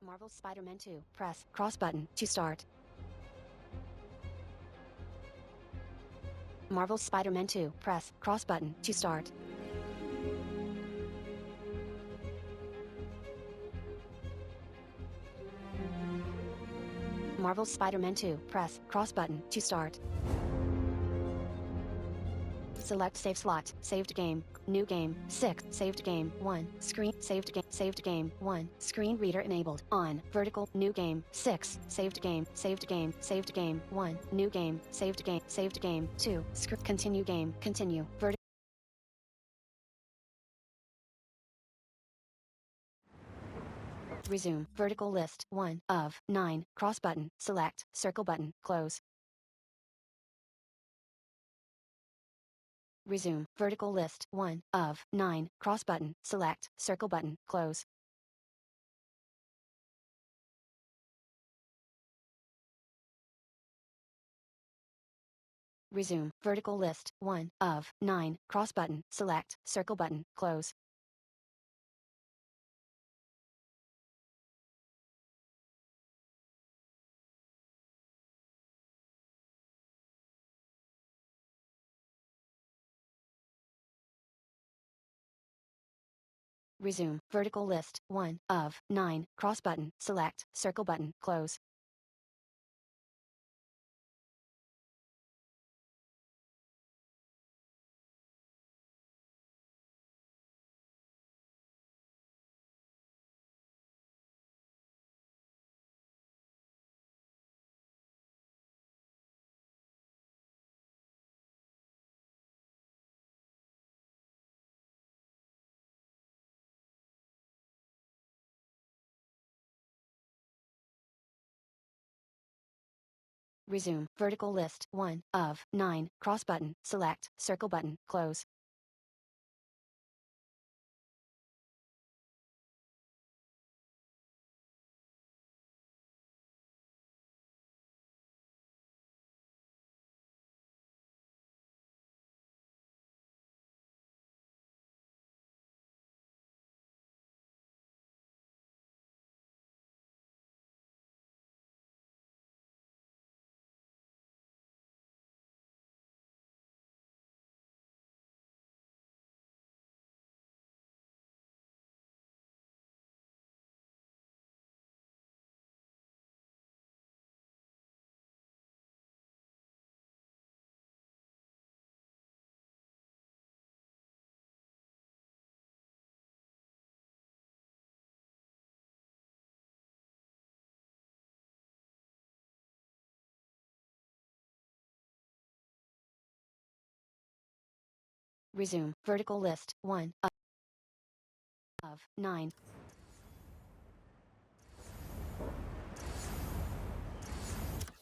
Marvel Spider-Man 2. Press cross button to start. Marvel Spider-Man 2. Press cross button to start. Marvel Spider-Man 2. Press cross button to start. Select save slot, saved game, new game, 6, saved game, 1, screen, saved game, 1, screen reader enabled, on, vertical, new game, 6, saved game, 1, new game, saved game, 2, script, continue game, continue, vertical. Resume, vertical list, 1, of, 9, cross button, select, circle button, close. Resume, vertical list, 1, of, 9, cross button, select, circle button, close. Resume, vertical list, 1, of, 9, cross button, select, circle button, close. Resume, vertical list, 1, of, 9, cross button, select, circle button, close. Resume, vertical list, 1, of, 9, cross button, select, circle button, close. Resume, vertical list, 1, of, 9.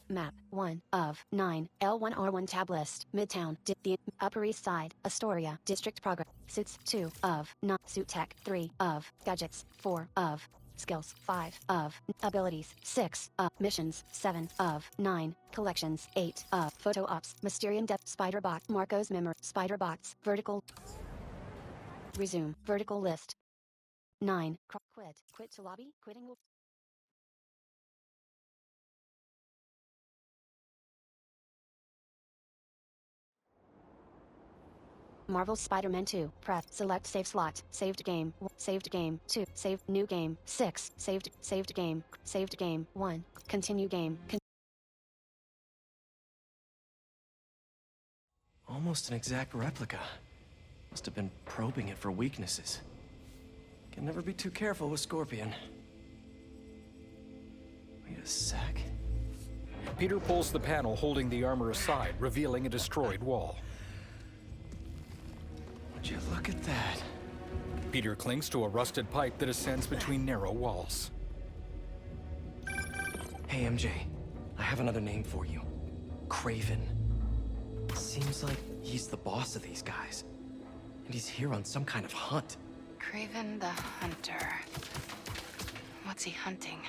Map, 1, of, 9, L1R1 tab list, Midtown, the Upper East Side, Astoria, District Progress, Suits, 2, of, 9, Suit Tech, 3, of, Gadgets, 4, of, Skills, 5, of, Abilities, 6, Missions, 7, of, 9, Collections, 8, of, Photo Ops, Mysterium Depth, Spider-Bot, Marco's Memory, Spider-Bots, Vertical, Resume, vertical list, 9, quit to lobby, quitting will. Marvel Spider-Man 2, press, select save slot, saved game, 2, save, new game, 6, saved game, 1, continue game, Almost an exact replica. Must have been probing it for weaknesses. Can never be too careful with Scorpion. Wait a sec. Peter pulls the panel holding the armor aside, revealing a destroyed wall. Would you look at that? Peter clings to a rusted pipe that ascends between narrow walls. Hey, MJ. I have another name for you. Kraven. Seems like he's the boss of these guys. And he's here on some kind of hunt. Kraven the Hunter. What's he hunting?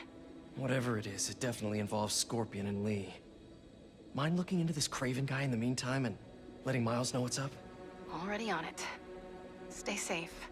Whatever it is, it definitely involves Scorpion and Lee. Mind looking into this Kraven guy in the meantime and letting Miles know what's up? Already on it. Stay safe.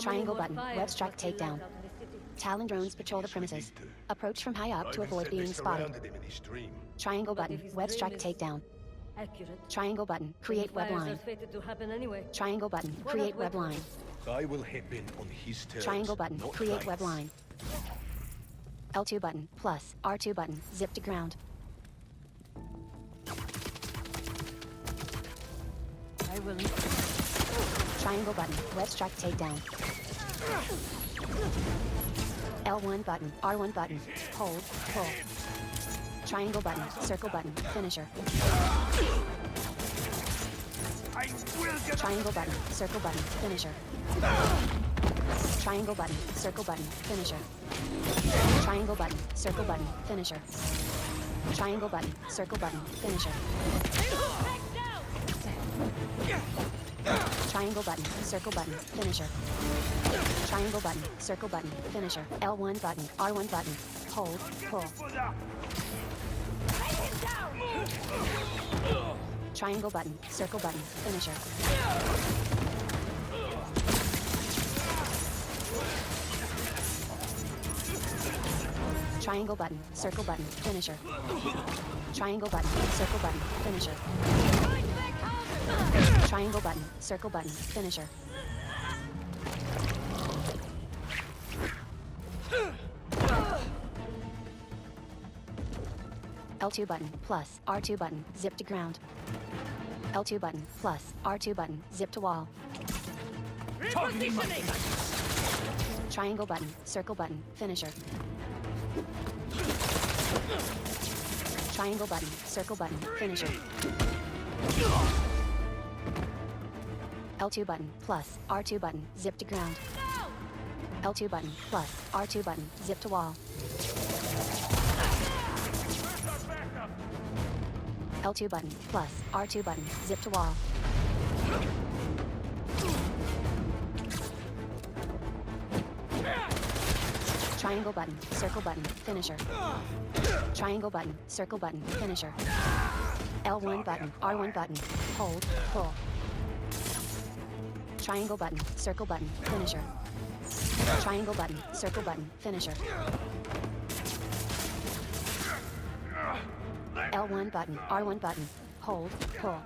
Triangle button. Web strike takedown. Talon drones patrol the premises. Approach from high up to avoid being spotted. Triangle button. Web strike takedown. Accurate. Triangle button. Create web Fires are line. fated to happen anyway. Triangle button. Create web line. I will happen on his terms. Triangle button. not Create web mine. line. L2 button. Plus. R2 button. Zip to ground. I will. Triangle button. Web strike takedown. L1 button. R1 button. Hold. Pull. Triangle button. Circle button. Finisher. Triangle button. Circle button. Finisher. Triangle button. Circle button. Finisher. Triangle button. Circle button. Finisher. Triangle button. Circle button. Finisher. Triangle button. Circle button. Finisher. Triangle button. Circle button. Finisher. L1 button. R1 button. Hold. Pull. Triangle button. Circle button. Finisher. Triangle button. Circle button. Finisher. Triangle button. Circle button. Finisher. Triangle button. Circle button. Finisher. L2 button. Plus. R2 button. Zip to ground. L2 button. Plus. R2 button. Zip to wall. Triangle button. Circle button. Finisher. Triangle button. Circle button. Finisher. L2 button. Plus. R2 button. Zip to ground. L2 button. Plus. R2 button. Zip to wall. L2 button. Plus. R2 button. Zip to wall. Triangle button. Circle button. Finisher. Triangle button. Circle button. Finisher. L1 button. R1 button. Hold. Pull. Triangle button. Circle button. Finisher. Triangle button. Circle button. Finisher. L1 button. R1 button. Hold. Pull.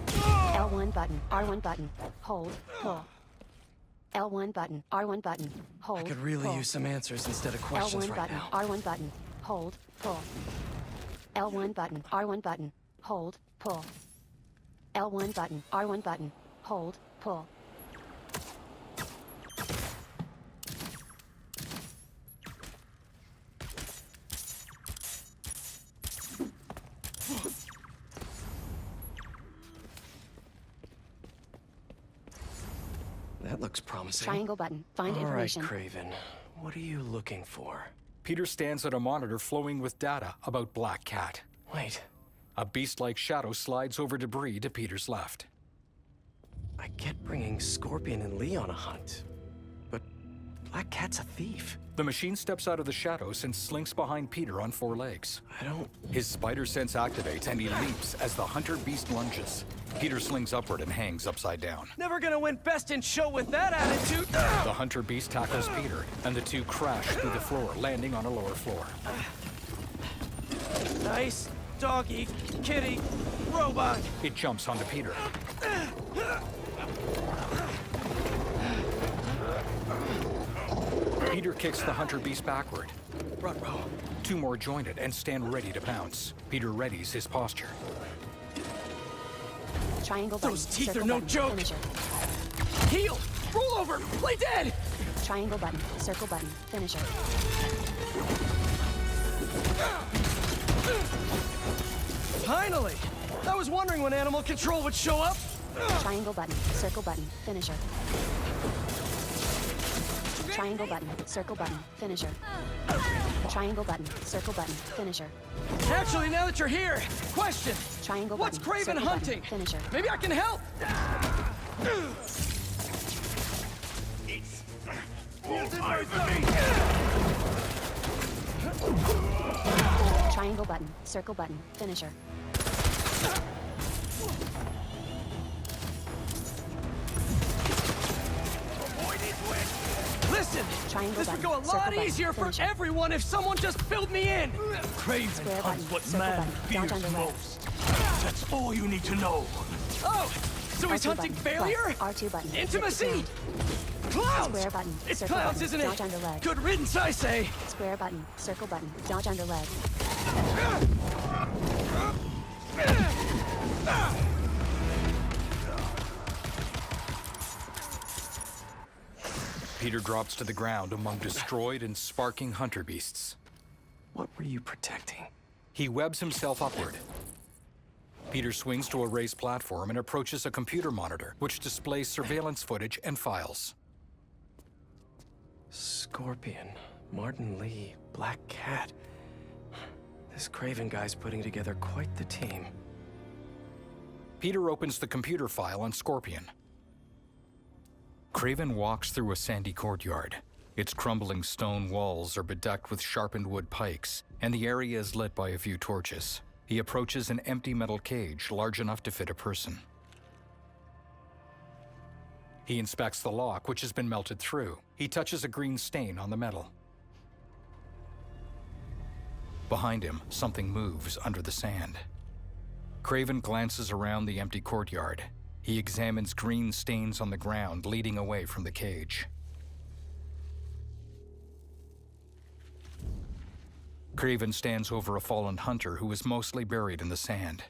L1 button. R1 button. Hold. Pull. L1 button. R1 button. Hold. I could really pull. use some answers instead of questions L1 right button. now. R1 button. Hold. Pull. L1 button. R1 button. Hold. Pull. L1 button. R1 button. Hold. Pull. That looks promising. Triangle button. Find All right, information. Craven. What are you looking for? Peter stands at a monitor flowing with data about Black Cat. Wait, A beast-like shadow slides over debris to Peter's left. I get bringing Scorpion and Lee on a hunt, but Black Cat's a thief. The machine steps out of the shadows and slinks behind Peter on 4 legs. I don't... His spider sense activates and he leaps as the hunter beast lunges. Peter slings upward and hangs upside down. Never gonna win Best in Show with that attitude! The hunter beast tackles Peter, and the two crash through the floor, landing on a lower floor. Nice doggy, kitty, robot. It jumps onto Peter. Peter kicks the hunter beast backward. Ruh-roh. 2 more join it and stand ready to pounce. Peter readies his posture. Triangle button. Those teeth Circle are no button. joke. Finisher. Heal! Roll over! Play dead! Triangle button. Circle button. Finisher. Finally! I was wondering when Animal Control would show up. Triangle button. Circle button. Finisher. Triangle button. Circle button. Finisher. Triangle button. Circle button. Finisher. Actually, now that you're here, question. Triangle What's button. Craven Circle button. hunting? Finisher. Maybe I can help. Triangle button. Circle button. Finisher. Triangle This would button. go a Circle lot button. easier for Finish it. everyone if someone just filled me in! Craven Square hunts button. what Circle man button. fears Dodge under red. most. That's all you need to know. Oh! So he's R2 hunting button. failure? Plus, R2 button. Intimacy? Clowns! Square button. It's Circle clowns, button. isn't it? Dodge under leg. Good riddance, I say! Square button. Circle button. Dodge under leg. Peter drops to the ground among destroyed and sparking hunter beasts. What were you protecting? He webs himself upward. Peter swings to a raised platform and approaches a computer monitor, which displays surveillance footage and files. Scorpion, Martin Lee, Black Cat. This Craven guy's putting together quite the team. Peter opens the computer file on Scorpion. Craven walks through a sandy courtyard. Its crumbling stone walls are bedecked with sharpened wood pikes, and the area is lit by a few torches. He approaches an empty metal cage large enough to fit a person. He inspects the lock, which has been melted through. He touches a green stain on the metal. Behind him, something moves under the sand. Craven glances around the empty courtyard. He examines green stains on the ground leading away from the cage. Craven stands over a fallen hunter who is mostly buried in the sand.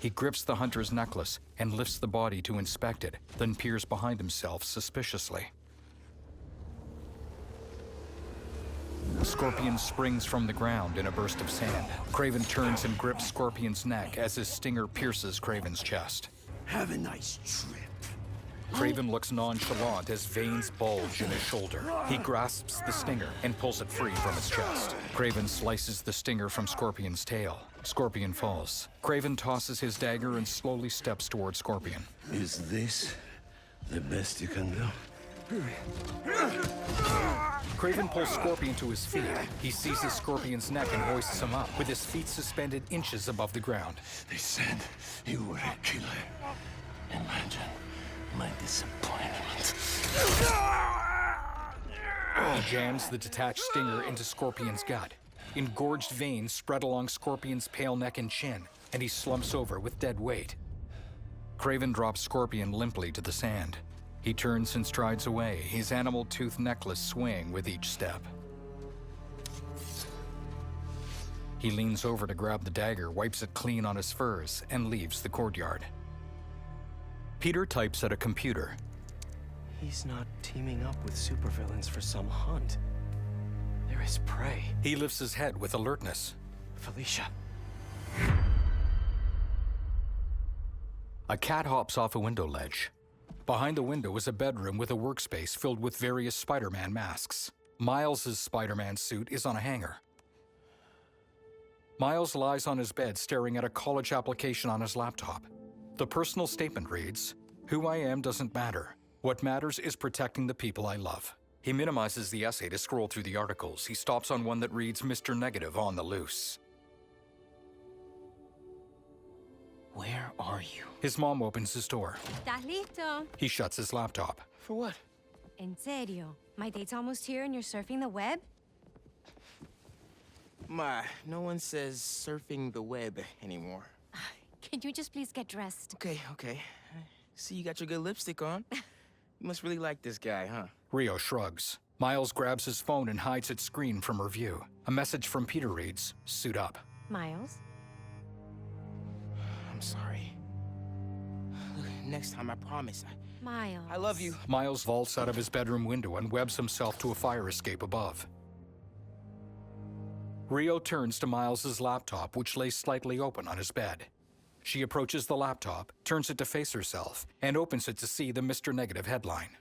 He grips the hunter's necklace and lifts the body to inspect it, then peers behind himself suspiciously. Scorpion springs from the ground in a burst of sand. Craven turns and grips Scorpion's neck as his stinger pierces Craven's chest. Have a nice trip. Craven looks nonchalant as veins bulge in his shoulder. He grasps the stinger and pulls it free from his chest. Craven slices the stinger from Scorpion's tail. Scorpion falls. Craven tosses his dagger and slowly steps toward Scorpion. Is this the best you can do? Craven pulls Scorpion to his feet. He seizes Scorpion's neck and hoists him up, with his feet suspended inches above the ground. They said you were a killer. Imagine my disappointment. He jams the detached stinger into Scorpion's gut. Engorged veins spread along Scorpion's pale neck and chin, and he slumps over with dead weight. Craven drops Scorpion limply to the sand. He turns and strides away, his animal tooth necklace swaying with each step. He leans over to grab the dagger, wipes it clean on his furs, and leaves the courtyard. Peter types at a computer. He's not teaming up with supervillains for some hunt. There is prey. He lifts his head with alertness. Felicia. A cat hops off a window ledge. Behind the window is a bedroom with a workspace filled with various Spider-Man masks. Miles' Spider-Man suit is on a hanger. Miles lies on his bed staring at a college application on his laptop. The personal statement reads, "Who I am doesn't matter. What matters is protecting the people I love." He minimizes the essay to scroll through the articles. He stops on one that reads, "Mr. Negative on the loose." Where are you? His mom opens his door. ¿Estás listo? He shuts his laptop. For what? En serio? My date's almost here and you're surfing the web? Ma, no one says surfing the web anymore. Can you just please get dressed? Okay. See, you got your good lipstick on. You must really like this guy, huh? Rio shrugs. Miles grabs his phone and hides its screen from her view. A message from Peter reads, "Suit up." Miles? I'm sorry. Look, next time, I promise. Miles. I love you. Miles vaults out of his bedroom window and webs himself to a fire escape above. Rio turns to Miles's laptop, which lays slightly open on his bed. She approaches the laptop, turns it to face herself, and opens it to see the Mr. Negative headline.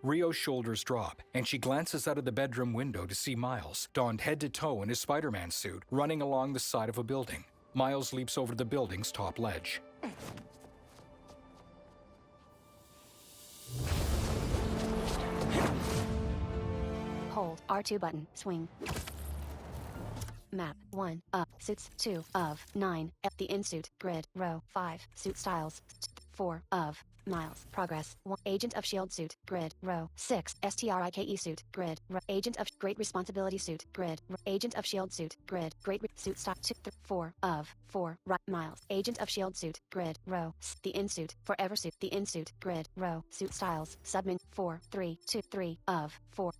Rio's shoulders drop, and she glances out of the bedroom window to see Miles, donned head to toe in his Spider-Man suit, running along the side of a building. Miles leaps over the building's top ledge. Hold R2 button. Swing. Map 1 of suits 2 of 9. The in-suit grid row 5 suit styles 4 of Miles. Progress. 1. Agent of Shield suit. Grid. Row. 6. STRIKE suit. Grid. Row. Agent of Great Responsibility suit. Grid. Row. Agent of Shield suit. Grid. Suit stock 2. 4 of 4 Miles. Agent of Shield suit. Grid. Row. The in suit. Forever suit. The in suit. Grid. Row. Suit styles. Submin 4 3 2 3 of 4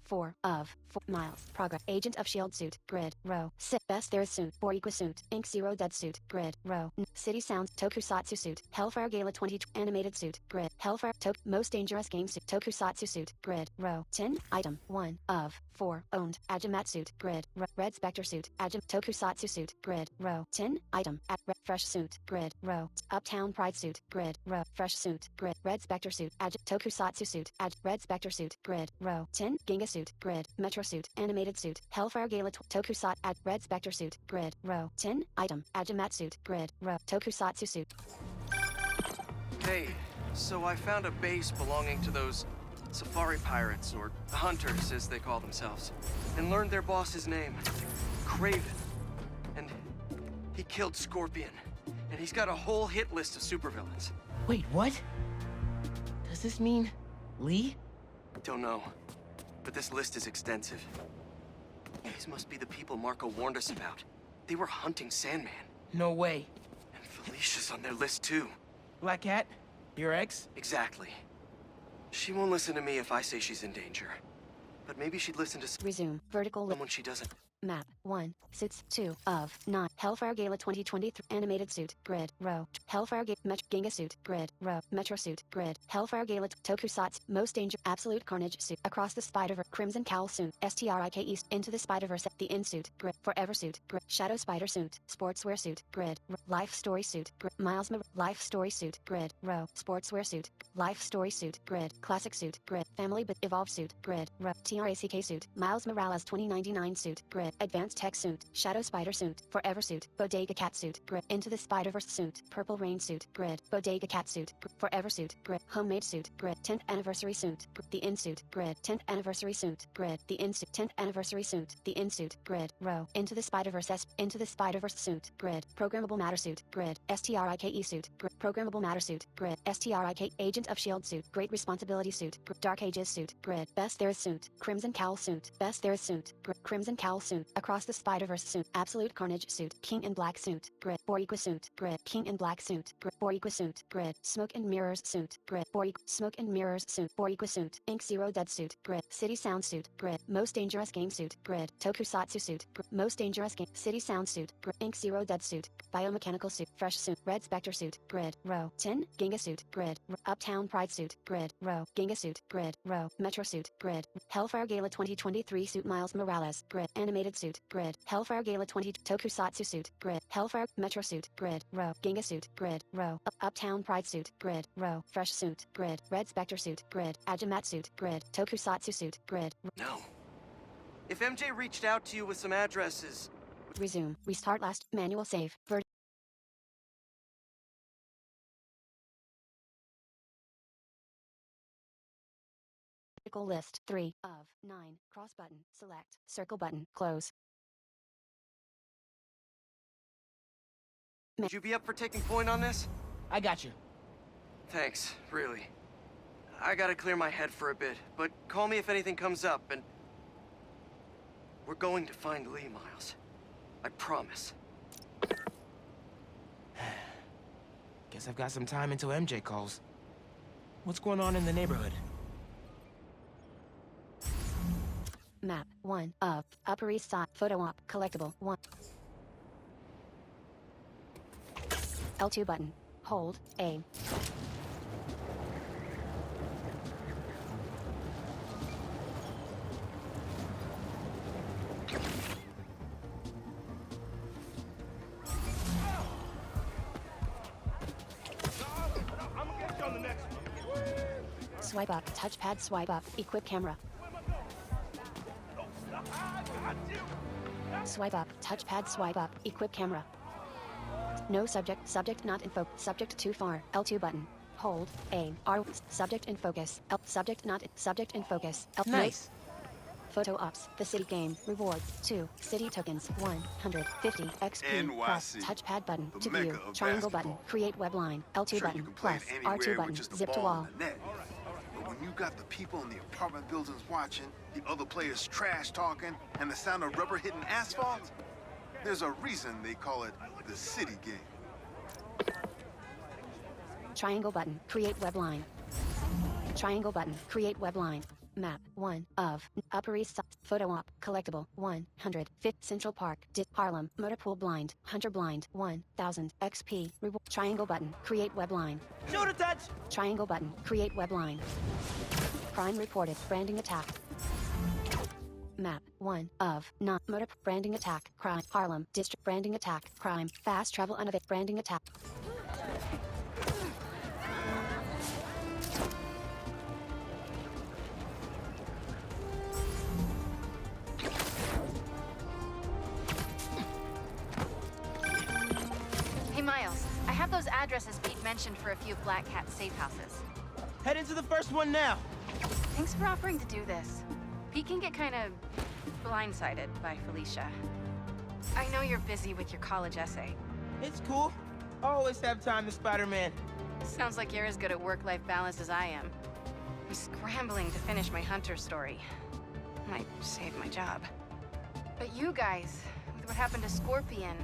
of 4 Miles. Progress. Agent of Shield suit. Grid. Row. 6. Best there is suit. Borikwa suit. Ink Zero Dead suit. Grid. Row. City Sounds. Tokusatsu suit. Hellfire Gala 20 animated suit. Grid. Hellfire. Most Dangerous Game suit. Tokusatsu suit. Grid. Row. 10. Item 1 of 4 owned. Ajamat suit. Grid. Red Spectre suit. Tokusatsu suit. Grid. Row. 10. Item. Fresh suit. Grid. Row. Uptown Pride suit. Grid. Row. Fresh suit. Grid. Red Spectre suit. Tokusatsu suit. Red Spectre suit. Grid. Row. 10. Ginga suit. Grid. Metro suit. Animated suit. Hellfire Gala Tokusat. Red Spectre suit. Grid. Row. 10. Item. Ajamat suit. Grid. Row. Tokusatsu suit. Hey, so I found a base belonging to those safari pirates, or hunters as they call themselves, and learned their boss's name, Kraven. And he killed Scorpion, and he's got a whole hit list of supervillains. Wait, what? Does this mean Lee? Don't know, but this list is extensive. These must be the people Marco warned us about. They were hunting Sandman. No way. And Felicia's on their list too. Black Cat? Your ex? Exactly. She won't listen to me if I say she's in danger. But maybe she'd listen to Resume. Vertical someone she doesn't. Map 1. Suits 2 of 9. Hellfire Gala 2023 animated suit. Grid. Row. Hellfire Ginga suit. Grid. Row. Metro suit. Grid. Hellfire Gala Tokusatsu. Most Danger. Absolute Carnage suit. Across the Spider-Verse. Crimson Cowl suit. STRIKE. Into the Spider-Verse. The In suit. Grid. Forever suit. Grid. Shadow Spider suit. Sportswear suit. Grid. Life Story suit. Grid. Miles Life Story suit. Grid. Row. Sportswear suit. Life Story suit. Grid. Classic suit. Grid. Family but Evolve suit. Grid. Row. TRACK suit. Miles Morales 2099 suit. Grid. Advanced Tech suit. Shadow Spider suit. Forever suit. Bodega Cat suit. Grid. Into the Spider-Verse suit. Purple Rain suit. Grid. Bodega Cat suit. Forever suit. Grid. Homemade suit. Grid. 10th anniversary suit. The In suit. Grid. 10th anniversary suit. Grid. The In suit. 10th anniversary suit. The In suit. Grid. Row. Into the Spider-Verse Into the Spider-Verse suit. Grid. Programmable Matter suit. Grid. STRIKE suit. Grid. Programmable Matter suit. Grid. STRIK. Agent of Shield suit. Great Responsibility suit. Dark Ages suit. Grid. Best There Is suit. Crimson Cowl suit. Best There Is suit. Crimson Cowl suit. Across the Spider-Verse suit. Absolute Carnage suit. King in Black suit. Grid. Borikwa suit. Grid. King in Black suit. Grid. Borikwa suit. Grid. Smoke and Mirrors suit. Grid. Smoke and Mirrors suit. Borikwa suit. Ink Zero Dead suit. Grid. City Sound suit. Grid. Most Dangerous Game suit. Grid. Tokusatsu suit. Grid. Most Dangerous Game. City Sound suit. Grid. Ink Zero Dead suit. Biomechanical suit. Fresh suit. Red Spectre suit. Grid. Row. 10. Ginga suit. Grid. Uptown Pride suit. Grid. Row. Ginga suit. Grid. Row. Metro suit. Grid. Hellfire Gala 2023 suit. Miles Morales. Grid. Animated suit. Grid. Hellfire Gala 20 Tokusatsu suit. Grid. Hellfire Metro suit. Grid. Row. Ginga suit. Grid. Row. Uptown Pride suit. Grid. Row. Fresh suit. Grid. Red Spectre suit. Grid. Ajamat suit. Grid. Tokusatsu suit. Grid. No. If MJ reached out to you with some addresses... Resume. Restart last. Manual save. Vertical list. 3 of 9. Cross button. Select. Circle button. Close. Would you be up for taking point on this? I got you. Thanks, really. I gotta clear my head for a bit, but call me if anything comes up, and... We're going to find Lee, Miles. I promise. Guess I've got some time until MJ calls. What's going on in the neighborhood? Map 1 of Upper East Side. Photo op. Collectible 1. L2 button. Hold A. Swipe up. Touchpad swipe up. Equip camera. Swipe up. Touchpad swipe up. Equip camera. No subject. Subject not in focus. Subject too far. L2 button. Hold A. R. Subject in focus. L. Subject not. Subject in focus. L. Nice. Photo Ops, the city game. Rewards, 2. City tokens, 150 XP. Press NYC, touchpad button the to mecca view. of Triangle button, basketball. create web line. L2 Sure, you button, can play it plus anywhere R2 with button, just a zip to ball wall. and a net. But when you got the people in the apartment buildings watching, the other players trash talking, and the sound of rubber hitting asphalt, there's a reason they call it the city game. Triangle button, create web line. Triangle button, create web line. Map 1 of Upper East Side. Photo op, collectible 105 Central Park, Harlem, Motor Pool blind, Hunter blind 1000 XP. Reward. Triangle button, create web line. Shoulder touch! Triangle button, create web line. Crime reported, branding attack. Map 1 of not motor branding attack, crime, Harlem, district branding attack, crime, fast travel unavailable branding attack. Hey, Miles. I have those addresses Pete mentioned for a few Black Cat safe houses. Head into the first one now. Thanks for offering to do this. Pete can get kind of blindsided by Felicia. I know you're busy with your college essay. It's cool. I always have time to Spider-Man. Sounds like you're as good at work-life balance as I am. I'm scrambling to finish my Hunter story. Might save my job. But you guys, with what happened to Scorpion,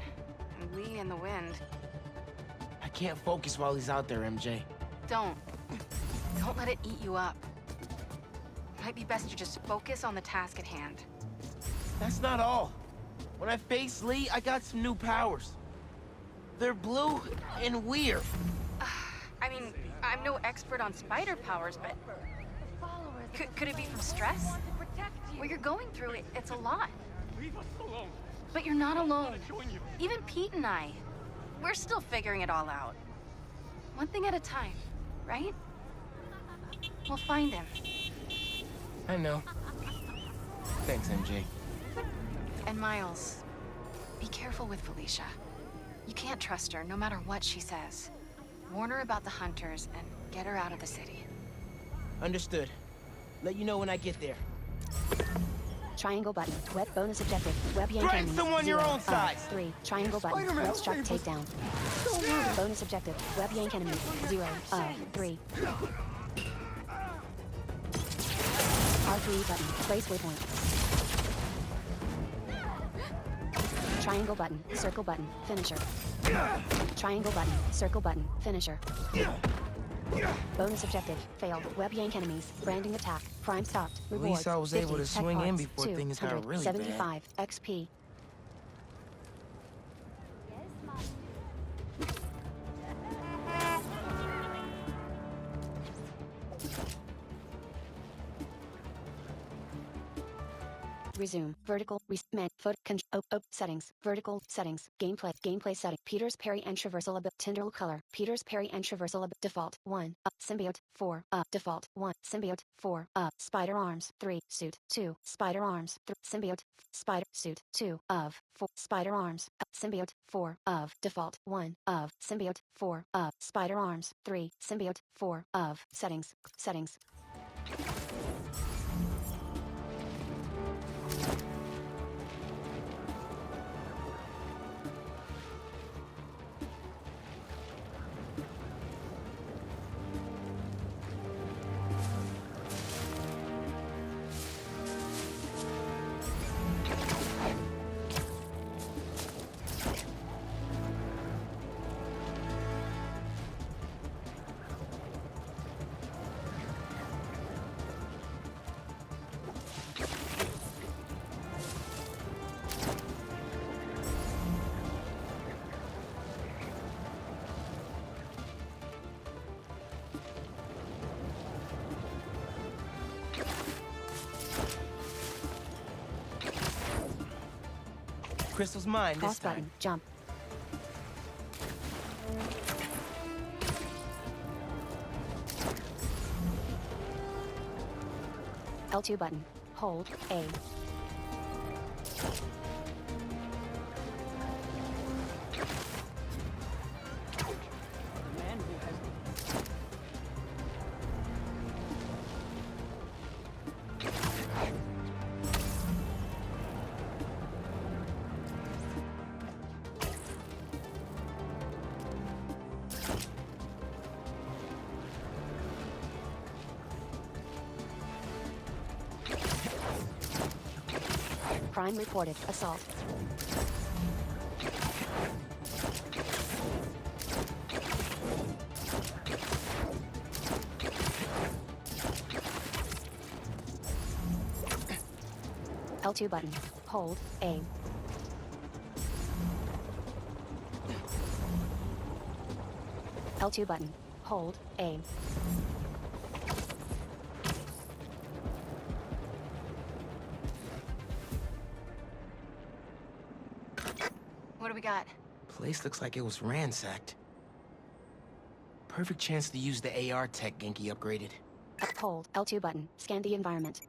and Lee in the Wind, I can't focus while he's out there, MJ. don't let it eat you up. Might be best to just focus on the task at hand. That's not all. When I face Lee, I got some new powers. They're blue and weird. I mean, I'm no expert on spider powers, but could it be from stress? What you're going through, it's a lot. But you're not alone. Even Pete and I, we're still figuring it all out. One thing at a time, right? We'll find him. I know. Thanks, MJ. And Miles, be careful with Felicia. You can't trust her, no matter what she says. Warn her about the Hunters and get her out of the city. Understood. Let you know when I get there. Triangle button, web bonus objective, web yank Threaten enemies, someone your 0 own of size. 3. Triangle button, Spider-Man, red struck save us. takedown. Bonus objective, web yank enemies, 0 of 3. R3 button, place waypoint. Triangle button, circle button, finisher. Triangle button, circle button, finisher. Bonus objective, failed. Web yank enemies, branding attack, crime stopped. At Rewards, least I was 50 able to tech swing in parts, before things got really bad. 275 XP. Resume. Vertical. Photo. Settings. Vertical. Settings. Gameplay. Gameplay setting. Peter's Parry and traversal ability. Tyndall color. Peter's Parry and traversal ability. Default. 1. Symbiote. 4. Default. 1. Symbiote. 4. Spider arms. 3. Suit. 2. Spider arms. 3. Symbiote. Spider. Suit. 2. Of. 4. Spider arms. Symbiote. 4. Of. Default. 1. Of. Symbiote. 4. Of. Spider arms. 3. Symbiote. 4. Of. Settings. Settings. Crystal's mine this Cross time. button. Jump. L2 button. Hold A. Crime reported. Assault. L2 button. Hold. A. L2 button. Hold. A. What do we got? Place looks like it was ransacked. Perfect chance to use the AR tech Genki upgraded. Hold. L2 button. Scan the environment.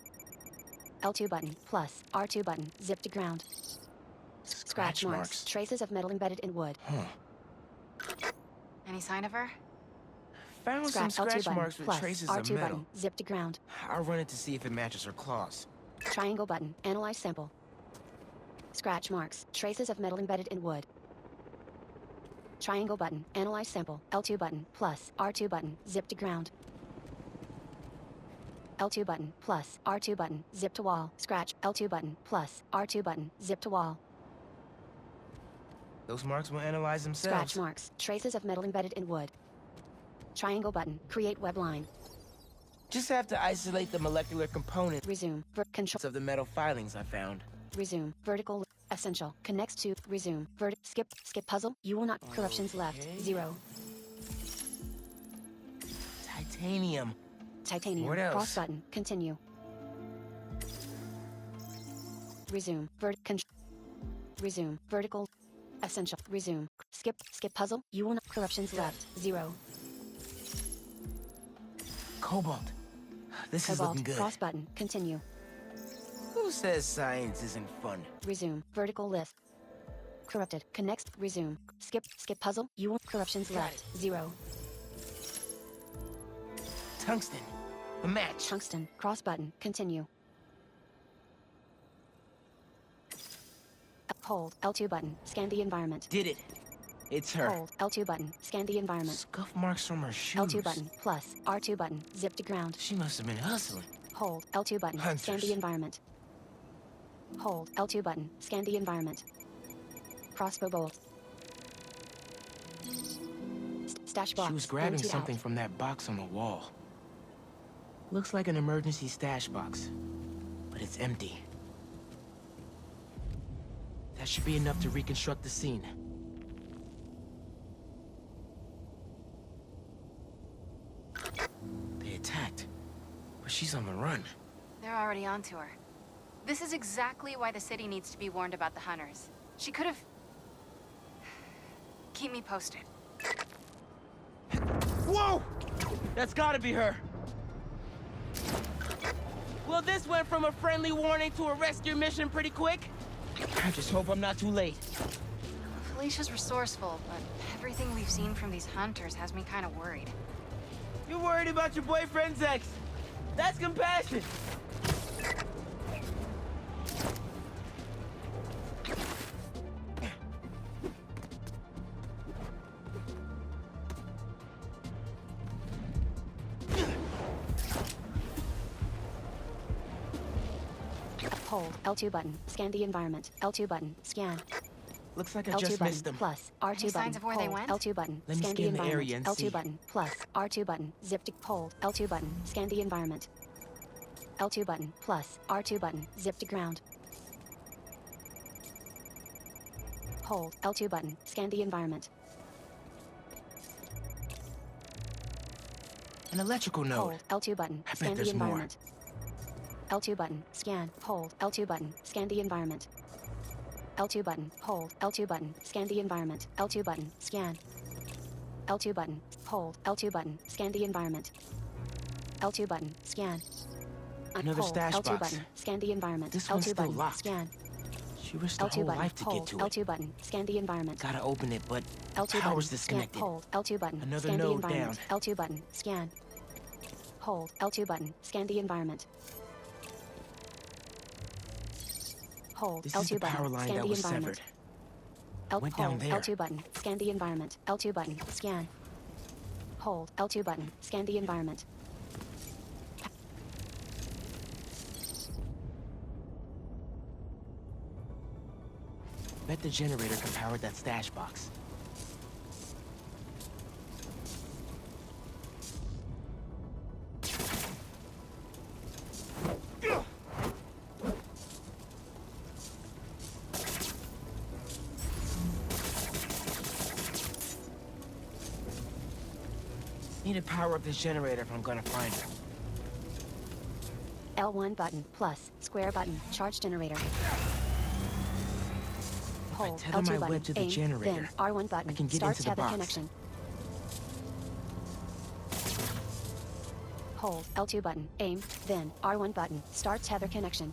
L2 button. Plus. R2 button. Zip to ground. Scratch marks. Traces of metal embedded in wood. Huh. Any sign of her? Found some L2 scratch button. marks with Plus. traces R2 of metal. button. Zip to ground. I'll run it to see if it matches her claws. Triangle button. Analyze sample. Scratch marks. Traces of metal embedded in wood. Triangle button. Analyze sample. L2 button. Plus. R2 button. Zip to ground. L2 button. Plus. R2 button. Zip to wall. Scratch. L2 button. Plus. R2 button. Zip to wall. Those marks will analyze themselves. Scratch marks. Traces of metal embedded in wood. Triangle button. Create web line. Just have to isolate the molecular component Resume. Control. of the metal filings I found. Resume. Vertical. Essential. Connects to. Resume. Skip puzzle. You will not. Corruptions left. Okay. 0. Titanium. Titanium. What else? Cross button. Continue. Resume. Resume. Vertical. Essential. Resume. Skip puzzle. You will not. Corruptions left. 0. Cobalt. This is Cobalt. looking good. Cross button. Continue. Who says science isn't fun? Resume. Vertical list. Corrupted. Connects. Resume. Skip puzzle. You will. Corruptions left. 0. Tungsten. A match. Tungsten. Cross button. Continue. Hold. L2 button. Scan the environment. Did it. It's her. Hold. L2 button. Scan the environment. Scuff marks from her shoes. L2 button. Plus. R2 button. Zip to ground. She must have been hustling. Hold. L2 button. Scan Hunters. the environment. Hold. L2 button. Scan the environment. Crossbow bolt. Stash box. She was grabbing Emptied something out. from that box on the wall. Looks like an emergency stash box, but it's empty. That should be enough to reconstruct the scene. They attacked, but she's on the run. They're already onto her. This is exactly why the city needs to be warned about the hunters. She could have... Keep me posted. Whoa! That's gotta be her. Well, this went from a friendly warning to a rescue mission pretty quick. I just hope I'm not too late. Felicia's resourceful, but everything we've seen from these hunters has me kind of worried. You're worried about your boyfriend's ex. That's compassion. Hold. L2 button. Scan the environment. L2 button. Scan. Looks like I L2 just button. missed them. Plus. R2 Any button. signs of where they Hold. went? L2 button. Let me Scan the scan the environment. area and L2 see. button. Plus. R2 button. Zip to hold. L2 button. Scan the environment. L2 button. Plus. R2 button. Zip to ground. Hold. L2 button. Scan the environment. An electrical node. Hold. L2 button. I bet Scan the there's more. environment. L2 button. Scan. Hold. L2 button. Scan the environment. L2 button. Hold. L2 button. Scan the environment. L2 button. Scan. L2 button. Hold. L2 button. Scan the environment. L2 button. Scan. Another Hold. stash L2 box. button. Scan the environment. This L2 one's still button. locked. Scan. She risked her L2 whole button. life to Hold. get to it. L2 button. Scan the environment. Gotta open it, but L2 power's button. Scan. disconnected. Hold. L2 button. Another Scan the node environment. down. L2 button. Scan. Hold. L2 button. Scan the environment. Hold. This L2 is the button. power line Scan that the was environment. severed. Went down hold. there. L2 button. Scan the environment. L2 button. Scan. Hold. L2 button. Scan the environment. Bet the generator can power that stash box. Need to power up this generator if I'm gonna find her. L1 button plus square button charge generator. Hold tether L2 my button web to the aim, generator, then R1 button I can get start into the tether box. connection. Hold L2 button aim, then R1 button start tether connection.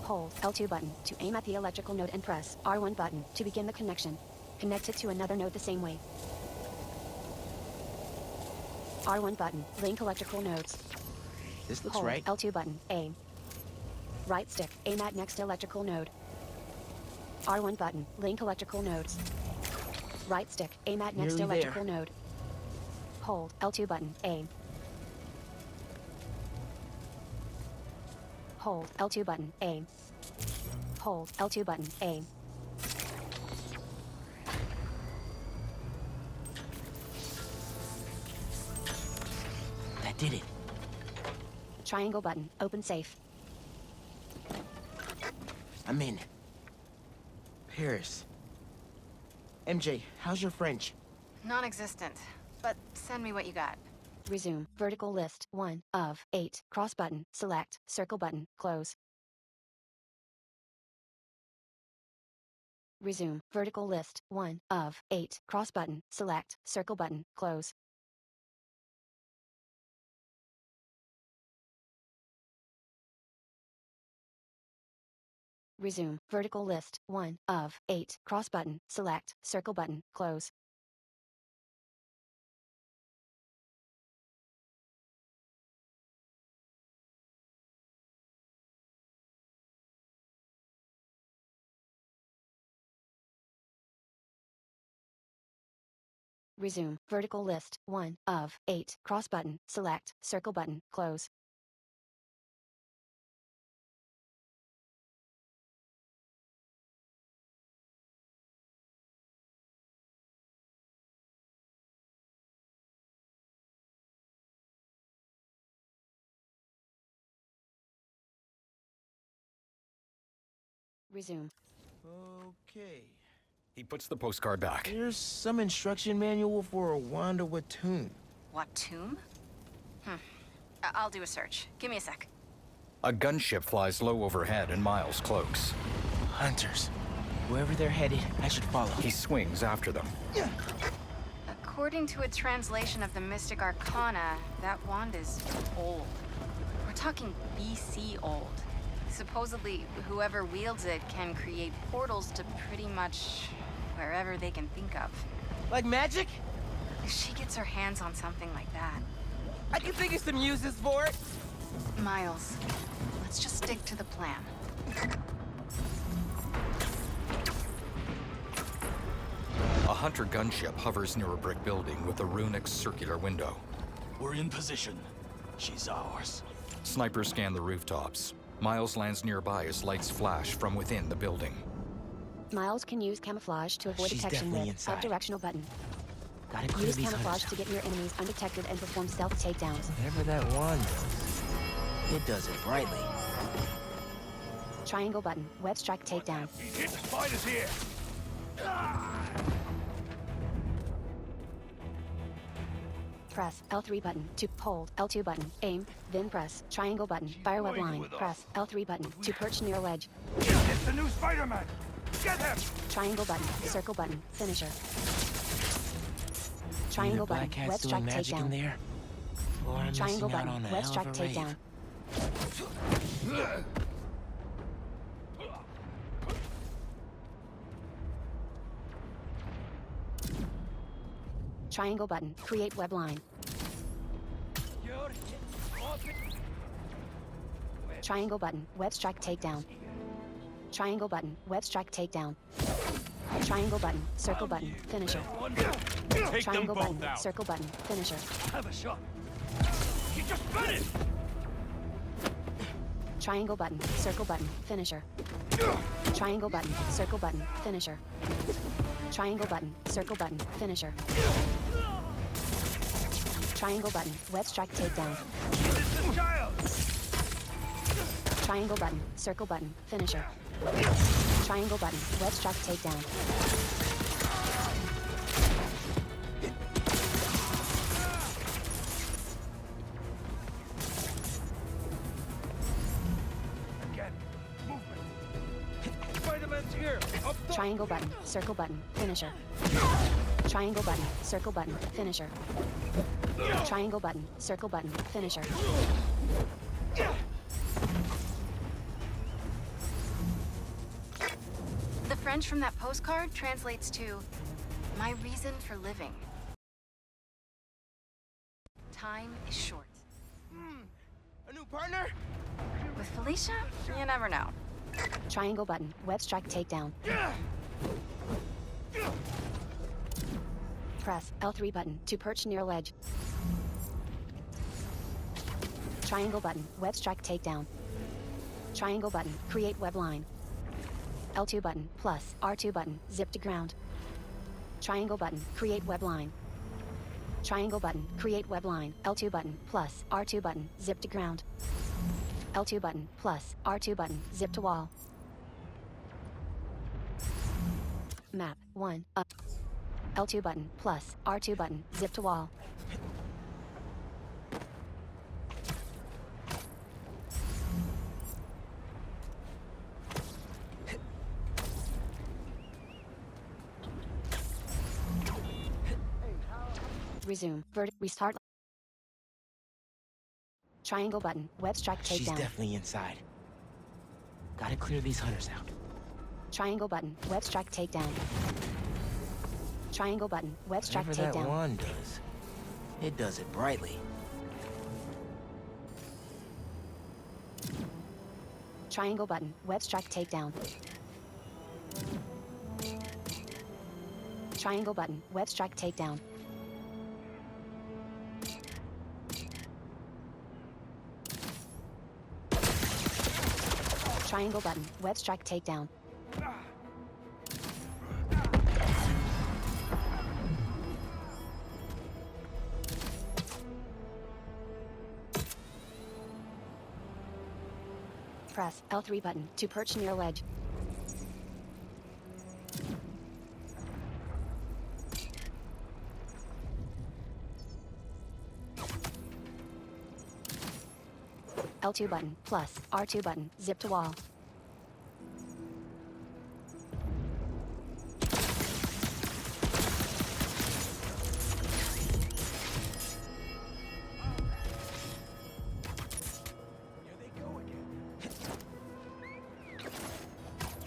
Hold L2 button to aim at the electrical node and press R1 button to begin the connection. Connect it to another node the same way. R1 button, link electrical nodes. This looks Hold right. L2 button, aim. Right stick, aim at next electrical node. R1 button, link electrical nodes. Right stick, aim at next Nearly electrical node. Hold L2 button, aim. Hold L2 button, aim. Hold L2 button, aim. That did it. Triangle button, open safe. I'm in. Paris. MJ, how's your French? Non-existent. But send me what you got. Resume, vertical list, 1 of 8, cross button, select, circle button, close. Resume, vertical list, 1 of 8, cross button, select, circle button, close. Resume, vertical list, 1 of 8, cross button, select, circle button, close. Resume, vertical list, 1 of 8, cross button, select, circle button, close. Resume. Okay. He puts the postcard back. There's some instruction manual for a Wanda Watoon. What, tomb? I'll do a search. Give me a sec. A gunship flies low overhead and Miles cloaks. Hunters. Wherever they're headed, I should follow. He swings after them. According to a translation of the Mystic Arcana, that wand is old. We're talking BC old. Supposedly, whoever wields it can create portals to pretty much wherever they can think of. Like magic? If she gets her hands on something like that. I can think of some uses for it. Miles, let's just stick to the plan. A Hunter gunship hovers near a brick building with a runic circular window. We're in position. She's ours. Snipers scan the rooftops. Miles lands nearby as lights flash from within the building. Miles can use camouflage to avoid She's detection definitely with inside. directional button. Gotta clear Use these camouflage hunters. to get near enemies undetected and perform stealth takedowns. Whatever that wand does, it does it brightly. Triangle button, web strike takedown. Hit the spiders here. Press L3 button to hold L2 button, aim, then press triangle button, fire web line, press L3 button to perch near ledge. It's the new Spider-Man. Get him. Triangle button, circle button, finisher. Either Triangle button, Black Cat's web doing strike magic in takedown. there, or I'm Triangle missing out button, on a web hell strike of a rave. takedown. Triangle button, create web line. Triangle button, web strike takedown. Triangle button, web strike takedown. Triangle button, circle button, finisher. Take them Triangle both button, out. circle button, finisher. Have a shot. He just got it. Triangle button, circle button, finisher. Triangle button, circle button, finisher. Triangle button, circle button, finisher. Triangle button, web strike takedown. Triangle button, circle button, finisher. Triangle button, web strike takedown. Triangle button, circle button, finisher. Triangle button, circle button, finisher. Triangle button, circle button, finisher. The French from that postcard translates to my reason for living. Time is short. A new partner? With Felicia, you never know. Triangle button, web strike takedown. Press L3 button to perch near ledge. Triangle button, web strike takedown. Triangle button, create web line. L2 button, plus R2 button, zip to ground. Triangle button, create web line. Triangle button, create web line. L2 button, plus R2 button, zip to ground. L2 button, plus R2 button, zip to wall. Map 1 up. L2 button, plus R2 button, zip to wall. Resume. Restart. Triangle button. Web strike takedown. She's definitely inside. Gotta clear these hunters out. Triangle button. Web strike takedown. Triangle button. Web strike Whatever that takedown. wand does, it does it brightly. Triangle button. Web strike takedown. Triangle button. Web strike takedown. Triangle button. Web strike takedown. Press L3 button to perch near ledge. L2 button, plus R2 button, zip to wall.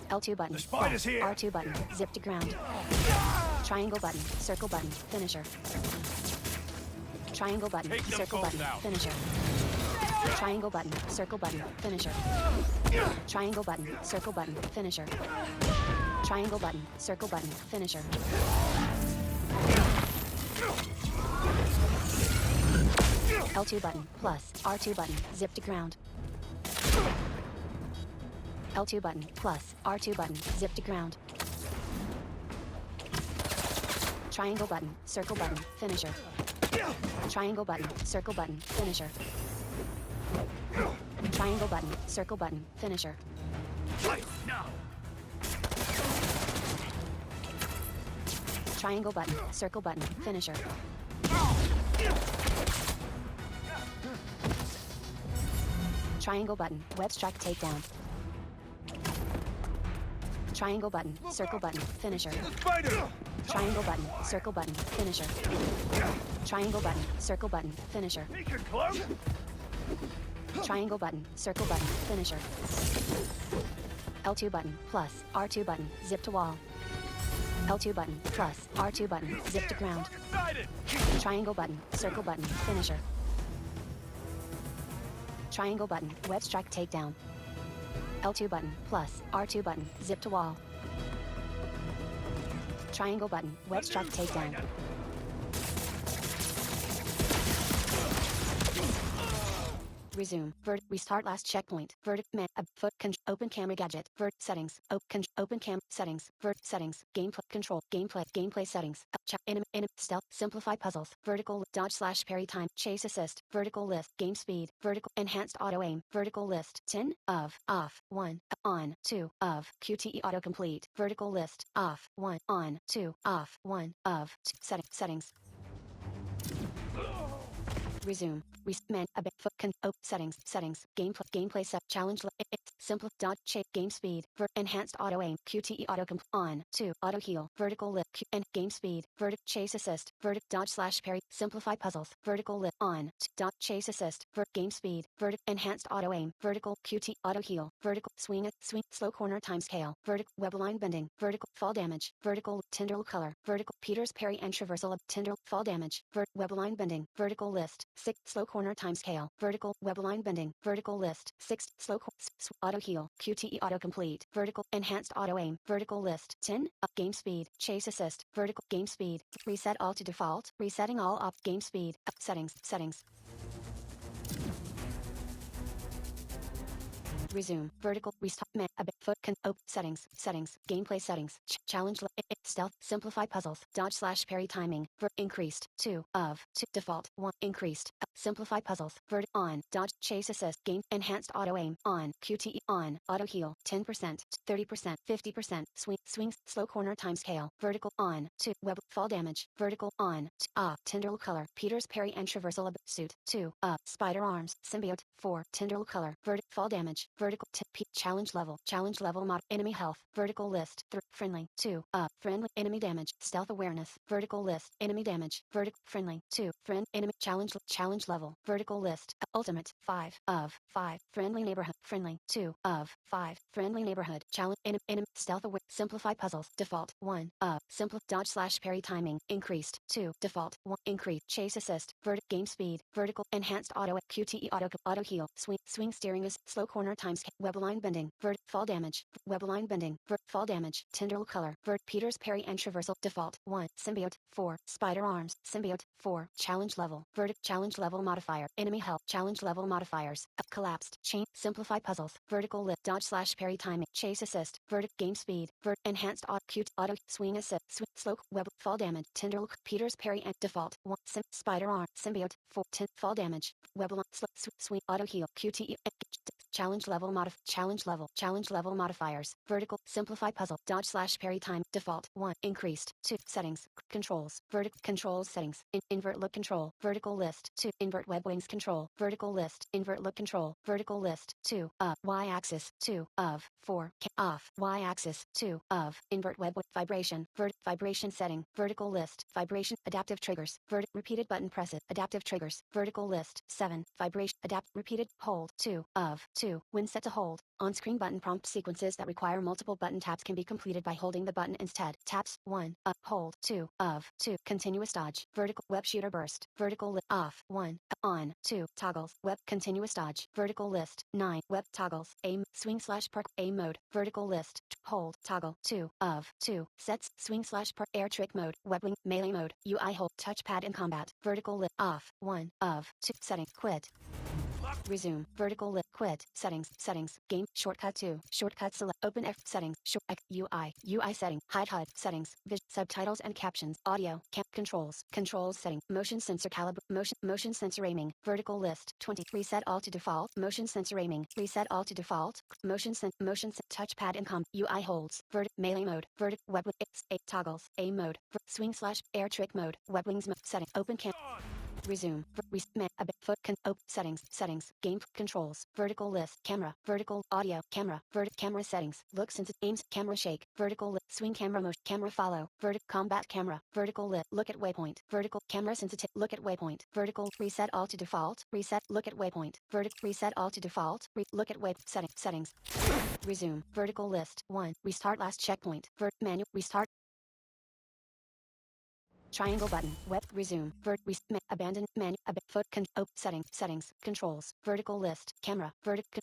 L2 button, plus R2 button, zip to ground. Triangle button, circle button, finisher. Triangle button, circle button, finisher. Triangle button, circle button, finisher. Triangle button, circle button, finisher. Triangle button, circle button, finisher. L2 button, plus R2 button, zip to ground. L2 button, plus R2 button, zip to ground. Triangle button, circle button, finisher. Triangle button, circle button, finisher. Triangle button, circle button, finisher. Triangle button, circle button, finisher. Triangle button, web strike takedown. Triangle button, circle button, finisher. Triangle button, circle button, finisher. Triangle button, circle button, finisher. Triangle button, circle button, finisher. L2 button, plus R2 button, zip to wall. L2 button, plus R2 button, zip to ground. Triangle button, circle button, finisher. Triangle button, web strike takedown. L2 button, plus R2 button, zip to wall. Triangle button, web strike takedown. Resume. Restart last checkpoint. Open camera gadget. Settings. Open cam settings. Settings. Gameplay control. Gameplay settings. Stealth. Simplify puzzles. Vertical dodge slash parry time. Chase assist. Vertical list. Game speed. Vertical enhanced auto aim. Vertical list. 10 of off 1 on 2 of QTE autocomplete. Vertical list. Off 1 on 2 off 1 of settings. Resume. Settings. Gameplay set. Challenge. Simple. Dodge. Shape. Game speed. Enhanced auto aim. QTE auto on 2. Auto heal. Vertical lift. And game speed. Chase assist. Dodge slash parry. Simplify puzzles. Vertical lift. On. Dodge. Chase assist. Game speed. Enhanced auto aim. Vertical. QT. Auto heal. Vertical. Swing. Slow corner timescale. Vertical. Web line bending. Vertical. Fall damage. Vertical. Tyndall color. Vertical. Peters parry and traversal of Tyndall. Fall damage. Web line bending. Vertical list. 6. Slow corner timescale. Vertical. Web line bending. Vertical list. 6. Slow. Auto heal. QTE autocomplete. Vertical. Enhanced auto aim. Vertical list. 10. Up. Game speed. Chase assist. Vertical. Game speed. Reset all to default. Resetting all up. Game speed. Up. Settings. Resume. Vertical. Restart. Settings. Gameplay settings. Challenge. Stealth. Simplify puzzles. Dodge slash parry timing. Increased. 2 of 2. Default. 1. Increased. Simplify puzzles. On. Dodge. Chase assist. Game. Enhanced auto aim. On. QTE. On. Auto heal. 10%. 30%. 50%. Swings. Slow corner timescale. Vertical. On. 2. Web. Fall damage. Vertical. On. Off. Tyndall color. Peters parry and traversal of suit. 2. Up. Spider arms. Symbiote. 4. Tyndall color. Fall damage. Vertical. Challenge level mod. Enemy health. Vertical list. Friendly. 2. Up. Friendly. Enemy damage. Stealth awareness. Vertical list. Enemy damage. Vertical. Friendly. 2. Friend. Enemy. Challenge level. Vertical list. Ultimate. 5 of 5. Friendly neighborhood. Friendly. 2 of 5. Friendly neighborhood. Challenge. Enemy. Stealth aware. Simplify puzzles. Default. 1 of. Dodge slash parry timing. Increased. 2. Default. 1. Increase. Chase assist. Game speed. Vertical. Enhanced auto. QTE auto heal. Swing steering is. Slow corner times. Web line bending. Fall damage. Web line bending. Fall damage. Tyndall color. Peters parry and traversal. Default. 1. Symbiote. 4. Spider arms. Symbiote. 4. Challenge level. Challenge level modifier. Enemy health. Challenge level modifiers. Collapsed. Chain. Simplify puzzles. Vertical lift. Dodge slash parry timing. Chase assist. Game speed. Enhanced auto swing assist. Slow. Web. Fall damage. Tyndall. Peters parry and default. 1. Spider arm. Symbiote. 4. Fall damage. Web line. Swing. Auto heal. QTE. Challenge level modifiers. Vertical. Simplify puzzle. Dodge slash parry time. Default. 1. Increased. 2. Settings. Controls. Vertical. Controls settings. Invert look control. Vertical list. 2. Invert web wings control. Vertical list. Invert look control. Vertical list. 2. Up. Y axis. 2 of 4. Off. Y axis. 2 of. Invert web vibration. Vibration setting. Vertical list. Vibration. Adaptive triggers. Repeated button presses. Adaptive triggers. Vertical list. 7. Vibration. Adapt. Repeated. Hold. 2 of 2. When set to hold. On-screen button prompt sequences that require multiple button taps can be completed by holding the button instead. Taps. 1. Up. Hold. 2 of 2. Continuous dodge. Vertical. Web shooter burst. Vertical lift. Off. 1. On. 2. Toggles. Web. Continuous dodge. Vertical list. 9. Web toggles. Aim. Swing slash park. Aim mode. Vertical list. Hold. Toggle. 2 of 2. Sets. Swing slash park. Air trick mode. Web wing. Melee mode. UI hold. Touchpad in combat. Vertical lift. Off. 1 of 2. Setting. Quit. Resume. Vertical lift. Quit. Settings. Game. Shortcut 2. Shortcut select. Open F. Settings. UI setting. Hide HUD. Settings. Subtitles and captions. Audio. Controls. Controls setting. Motion sensor caliber. Motion sensor aiming. Vertical list. 20. Reset all to default. Motion sensor aiming. Reset all to default. Motion touchpad and UI holds. Melee mode. Web wing. 8 toggles. Aim mode. Swing slash air trick mode. Web wings mode. Setting. Open cam. Resume. Settings. Game controls. Vertical list. Camera. Vertical audio. Camera. Camera settings. Look sensitive. Aims. Camera shake. Vertical lift. Swing camera motion. Camera follow. Combat camera. Vertical lift. Look at waypoint. Vertical camera sensitive. Look at waypoint. Vertical. Reset all to default. Reset. Look at waypoint. Reset all to default. Look at settings. Resume. Vertical list. 1. Restart last checkpoint. Manual. Restart. Triangle button. Web resume. Abandon menu. Foot settings. Controls. Vertical list. Camera.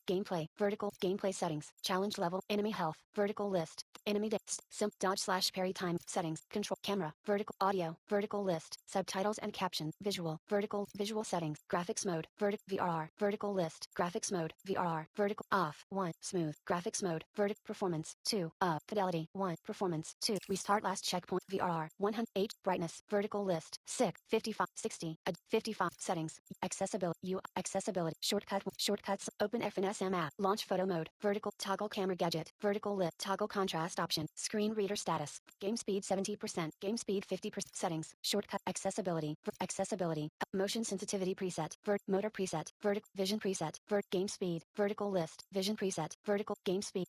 Gameplay. Vertical gameplay settings. Challenge level. Enemy health. Vertical list. Enemy simp dodge / parry time. Settings. Control. Camera. Vertical audio. Vertical list. Subtitles and caption. Visual. Vertical visual settings. Graphics mode. VRR. Vertical list. Graphics mode. VRR. Vertical off. 1. Smooth. Graphics mode. Vertical performance. 2. Fidelity. 1. Performance. 2. Restart last checkpoint. VRR. 108. Brightness. Vertical list. 55. 60. 55. Settings. Accessibility. Accessibility. Shortcuts. Open FNSM app. Launch photo mode. Vertical. Toggle camera gadget. Vertical lit. Toggle contrast option. Screen reader status. Game speed 70%. Game speed 50%. Settings. Shortcut. Accessibility. Accessibility. Motion sensitivity preset. Motor preset. Vertical. Vision preset. Game speed. Vertical list. Vision preset. Vertical. Game speed.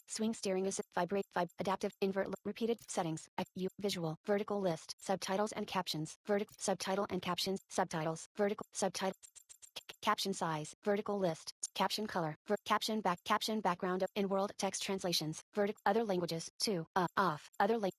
Swing steering assist. Vibrate. Adaptive. Invert. Repeated. Settings. Visual. Vertical list. Subtitles and captions. Vertical. Subtitle and captions. Subtitles. Vertical. Subtitle. Caption size. Vertical list. Caption color. Caption background in world text translations. Vertical. Other languages. 2. Off.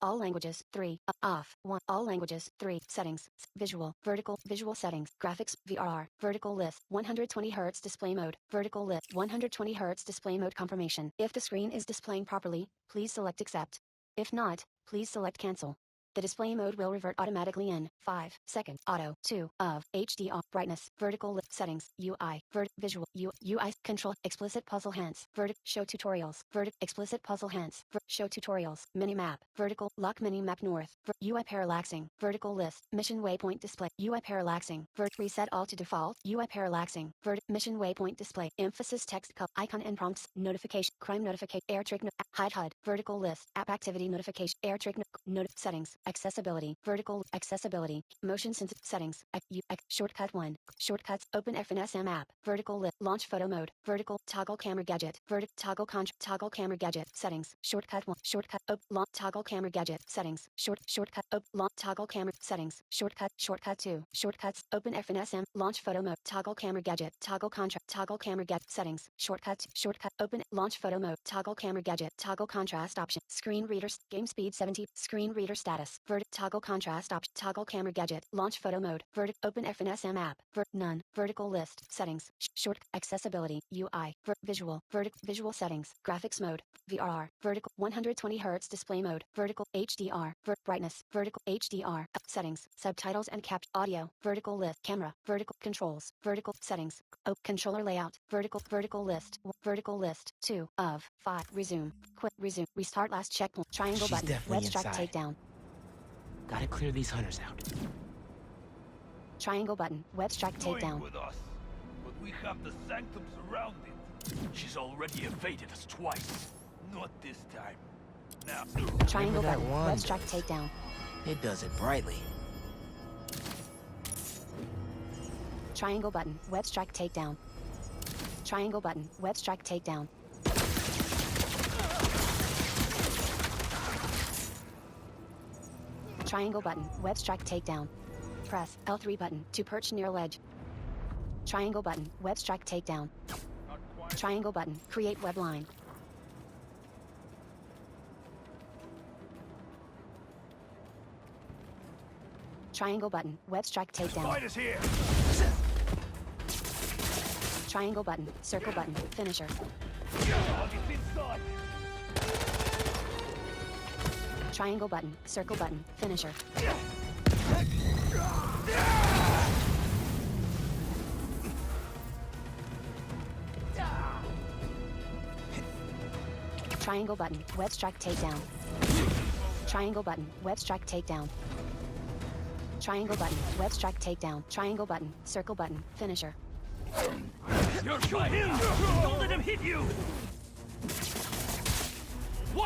All languages. 3. Off. 1. All languages. 3. Settings. Visual. Vertical. Visual settings. Graphics. VRR. Vertical list. 120 Hz display mode. Vertical list. 120 Hz display mode confirmation. If the screen is displaying properly, please select accept. If not, please select cancel. The display mode will revert automatically in 5 seconds. Auto 2 of HDR brightness vertical settings UI visual UI control explicit puzzle hands show tutorials explicit puzzle hands show tutorials minimap vertical lock minimap north UI parallaxing vertical list mission waypoint display UI parallaxing reset all to default UI parallaxing mission waypoint display emphasis text icon and prompts notification crime notification air trick hide HUD vertical list app activity notification air trick settings accessibility vertical accessibility motion sensitive settings shortcut 1 shortcuts open FNSM app vertical lit launch photo mode vertical toggle camera gadget toggle camera gadget settings shortcut 1 shortcut launch toggle camera gadget settings shortcut launch toggle camera settings shortcut 2 shortcuts open FNSM launch photo mode toggle camera gadget toggle camera gadget settings shortcut open launch photo mode toggle camera gadget toggle contrast option screen readers game speed 70 screen reader status toggle contrast option toggle camera gadget launch photo mode open FNSM app none vertical list settings short accessibility UI visual settings graphics mode VRR vertical 120 Hz display mode vertical HDR brightness vertical HDR settings subtitles and cap audio vertical list camera vertical controls vertical settings controller layout vertical list 2 of 5 resume quit resume restart last checkpoint triangle She's button definitely web strike inside. takedown Gotta clear these hunters out. triangle button web strike takedown With us, but we have the sanctum surrounded. She's already evaded us twice. Not this time. Now, triangle that button wand web strike does. takedown It does it brightly. triangle button web strike takedown triangle button web strike takedown triangle button web strike takedown press L3 button to perch near ledge triangle button web strike takedown triangle button create web line triangle button web strike takedown Spiders here. triangle button circle button finisher It's inside. triangle button circle button finisher triangle button web strike takedown triangle button web strike takedown triangle button web strike takedown triangle button circle button finisher You're shot him. Don't let him hit you.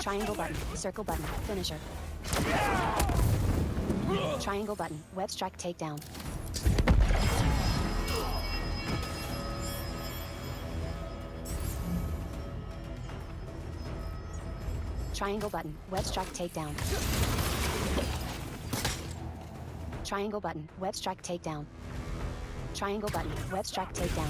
triangle button circle button finisher triangle button web strike takedown triangle button web strike takedown triangle button web strike takedown triangle button web strike takedown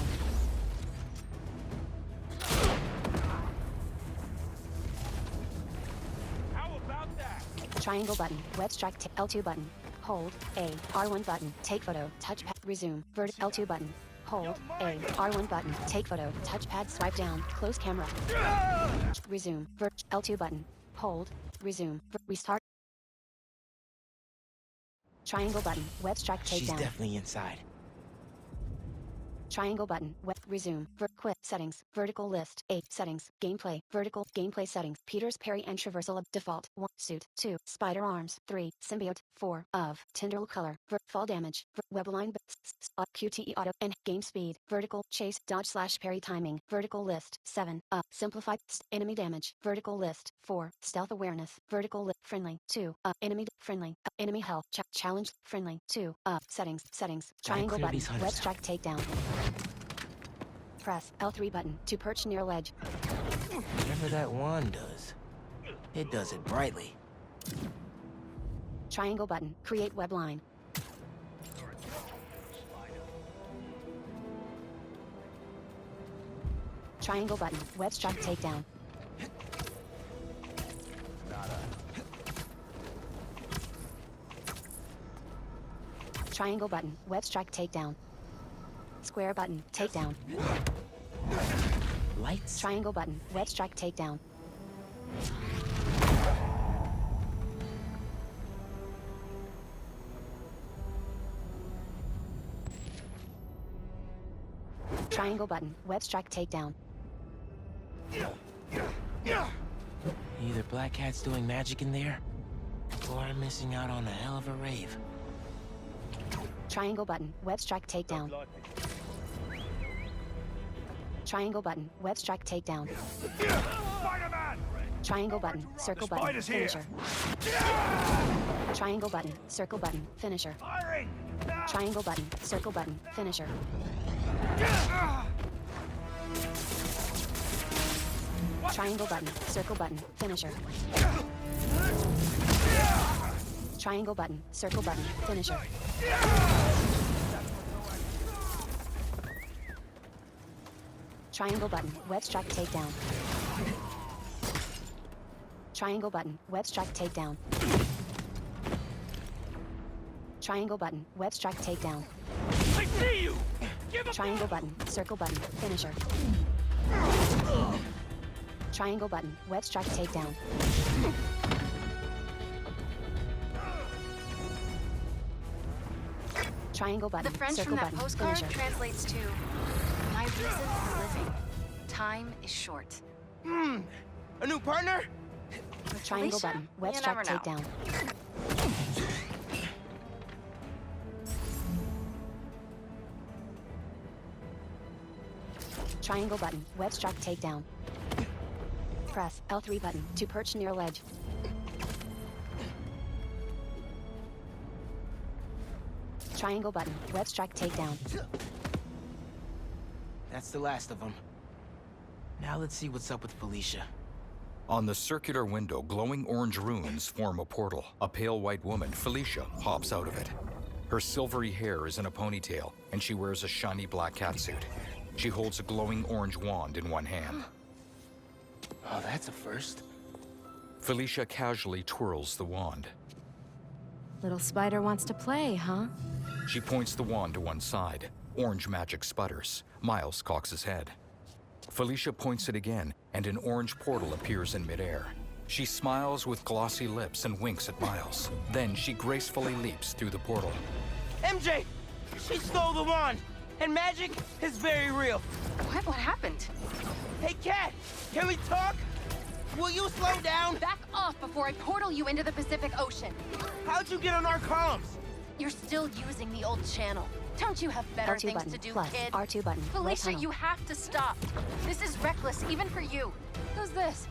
How about that? triangle button web strike L2 button Hold A. R1 button. Take photo. Touchpad. Resume. L2 button. Hold A. R1 button. Take photo. Touchpad. Swipe down. Close camera. Resume. L2 button. Hold. Resume. Restart. Triangle button. Web strike takedown. She's definitely inside. Triangle button. Resume. Quit. Settings. Vertical list. 8. Settings. Gameplay. Vertical. Gameplay settings. Peter's parry and traversal of default. 1. Suit. 2. Spider arms. 3. Symbiote. 4. Of. Tendril color. Fall damage. Webline. QTE auto. And game speed. Vertical. Chase. Dodge / parry timing. Vertical list. 7. Simplified. Enemy damage. Vertical list. 4. Stealth awareness. Vertical list. Friendly. 2. Enemy. Friendly. Enemy health. Challenge. Friendly. 2. Settings. Settings. Triangle button. Web strike takedown. Press L3 button to perch near ledge. Whatever that wand does, it does it brightly. Triangle button. Create web line. Triangle button. Web strike takedown. Triangle button. Web strike takedown. Square button. Takedown. Lights? Triangle button. Web strike takedown. Triangle button. Web strike takedown. Either Black Cat's doing magic in there, or I'm missing out on a hell of a rave. Triangle button. Web strike takedown. Triangle button. Web strike takedown. Spider-Man! Triangle button. Circle button. Spider's here. Finisher. Triangle button. Circle button. Finisher. Firing! Triangle button. Circle button. Finisher. Triangle button. Circle button. Finisher. Triangle button. Circle button. Finisher. Triangle button. Web strike takedown. Triangle button. Web strike takedown. Triangle button. Web strike takedown. I see you! Give up! Triangle button. Circle button. Finisher. Triangle button. Web strike takedown. Triangle button. The French Circle from that button. postcard Finisher. translates to, my reason for living. Time is short. A new partner? Triangle Felicia? button. Web You strike never know. takedown. Triangle button. Web strike takedown. Press L3 button to perch near ledge. Triangle button. Web strike takedown. That's the last of them. Now let's see what's up with Felicia. On the circular window, glowing orange runes form a portal. A pale white woman, Felicia, hops out of it. Her silvery hair is in a ponytail, and she wears a shiny black catsuit. She holds a glowing orange wand in one hand. Oh, that's a first. Felicia casually twirls the wand. Little spider wants to play, huh? She points the wand to one side. Orange magic sputters. Miles cocks his head. Felicia points it again, and an orange portal appears in midair. She smiles with glossy lips and winks at Miles. Then she gracefully leaps through the portal. MJ! She stole the wand! And magic is very real. What happened? Hey, Cat! Can we talk? Will you slow down? Back off before I portal you into the Pacific Ocean. How'd you get on our comms? You're still using the old channel. Don't you have better L2 things button. to do, Plus kid? R2 button. Web Felicia, tunnel. you have to stop. This is reckless, even for you. Who's this?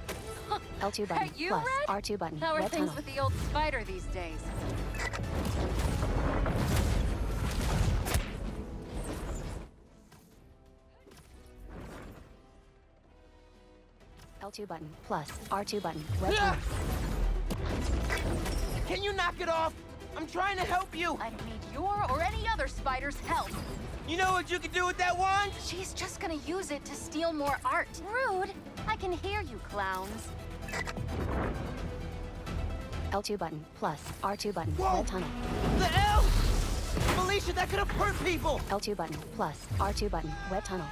L2 button. Are you Plus Red? R2 button. How are Web things tunnel. with the old spider these days? L2 button. Plus R2 button. Web tunnel. Can you knock it off? I'm trying to help you. I don't need your or any other spider's help. You know what you can do with that wand? She's just gonna use it to steal more art. Rude. I can hear you, clowns. L2 button, plus, R2 button, Whoa! red tunnel. The hell? Felicia, that could have hurt people! L2 button, plus, R2 button, web tunnel.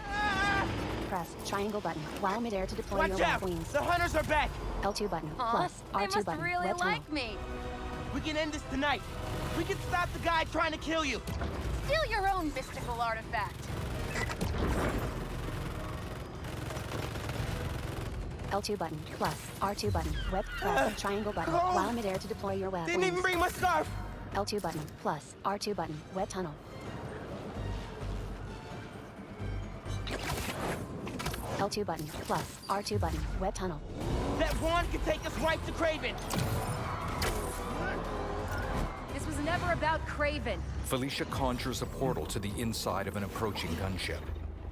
Press triangle button while midair to deploy your Watch web out! wings. The hunters are back! L2 button, Aw, plus, they R2 must button, really web tunnel. like me. We can end this tonight. We can stop the guy trying to kill you. Steal your own mystical artifact. L2 button, plus, R2 button, web, press triangle button Oh. while midair to deploy your web Didn't wings. even bring my scarf. L2 button, plus, R2 button, web tunnel. L2 button, plus, R2 button, web tunnel. That wand can take us right to Craven. This was never about Craven. Felicia conjures a portal to the inside of an approaching gunship.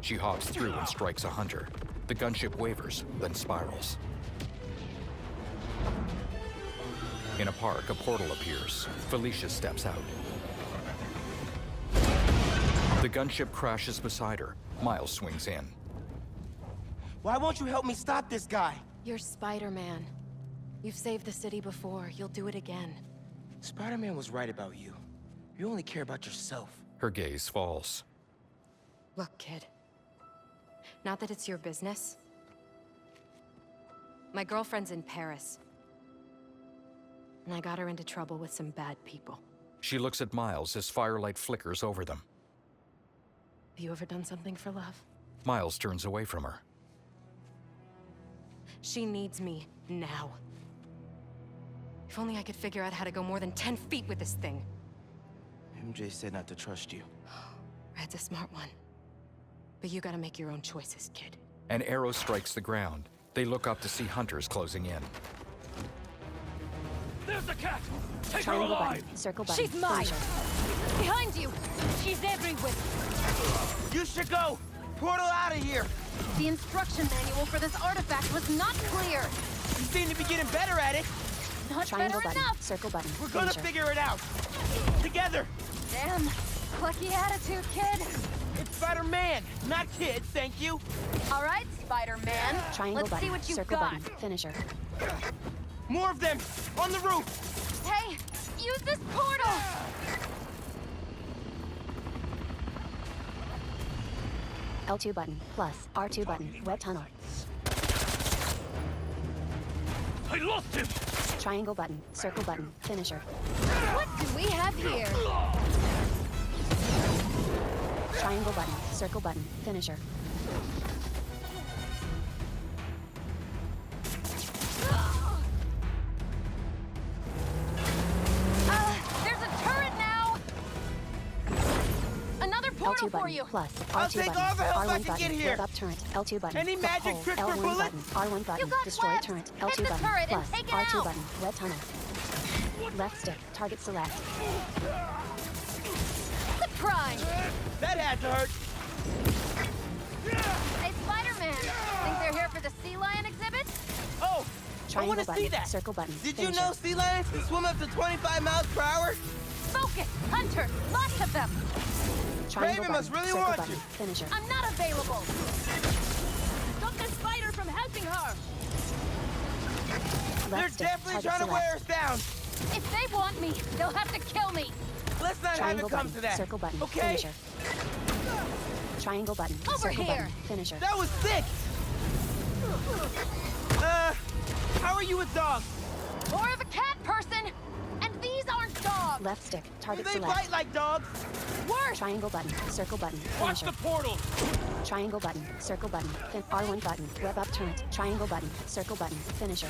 She hops through and strikes a hunter. The gunship wavers, then spirals. In a park, a portal appears. Felicia steps out. The gunship crashes beside her. Miles swings in. Why won't you help me stop this guy? You're Spider-Man. You've saved the city before. You'll do it again. Spider-Man was right about you. You only care about yourself. Her gaze falls. Look, kid. Not that it's your business. My girlfriend's in Paris. And I got her into trouble with some bad people. She looks at Miles as firelight flickers over them. Have you ever done something for love? Miles turns away from her. She needs me now. If only I could figure out how to go more than 10 feet with this thing. MJ said not to trust you. Red's a smart one. But you gotta make your own choices, kid. An arrow strikes the ground. They look up to see hunters closing in. There's the cat! Take her Triangle alive! button, circle button. She's mine! finisher. Behind you! She's everywhere! You should go! Portal out of here! The instruction manual for this artifact was not clear. You seem to be getting better at it. Not Triangle better button, enough. circle button. We're gonna finisher. figure it out. Together! Damn. Plucky attitude, kid. It's Spider-Man, not kid, thank you. All right, Spider-Man. Triangle Let's button, see what you've circle got. button. Finisher. More of them! On the roof! Hey, use this portal! L2 button, plus, R2 button, web tunnel. I lost him! Triangle button, circle button. Finisher. What do we have here? Triangle button, circle button. Finisher. There's a turret now! Another portal L2 for button, you! plus, I'll R2 take button. all the help I R1 can button, get here. web up turret. L2 button. Any flip magic hole. trick for L1 bullets? button, R1 button. got Destroy webs. turret. Hit L2 the button, turret and plus, take it R2 out. button. Web tunnel. Left stick, target select. Quit crying! That had to hurt. Hey, Spider-Man! Think they're here for the sea lion exhibit? Oh, I Triangle want to button, see that. circle button. Did you Finisher. know sea lions can swim up to 25 miles per hour? Focus! Hunter! Lots of them! Triangle Raven must button, really circle want button. you. Finisher. I'm not available! Stop the spider from helping her! Left They're stick, definitely target trying to select. wear us down. If they want me, they'll have to kill me! Let's not have Triangle it come button, to that. circle button. Okay? Finisher. Triangle button, Over circle here. button. Finisher. That was sick. How are you with dogs? More of a cat person! And these aren't dogs! Left stick, Do target they select. bite like dogs? Worse! Triangle button, circle button. Watch Finisher. the portal! Triangle button, circle button. R1 button, web up turret. Triangle button, circle button. Finisher.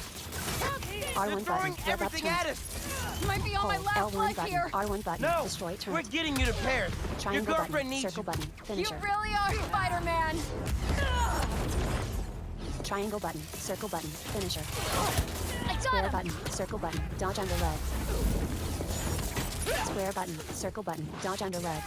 They're R1 throwing button, web up everything at turret. us. Might be on my Hold last L1 life button, here! R1 button. No, Destroy we're turret. getting you to Paris. Your Triangle girlfriend button, needs circle you. button. You Finisher. really are Spider-Man! Triangle button, circle button. Finisher. I got Square him! button, circle button. Dodge under legs. Square button, circle button. Dodge under legs.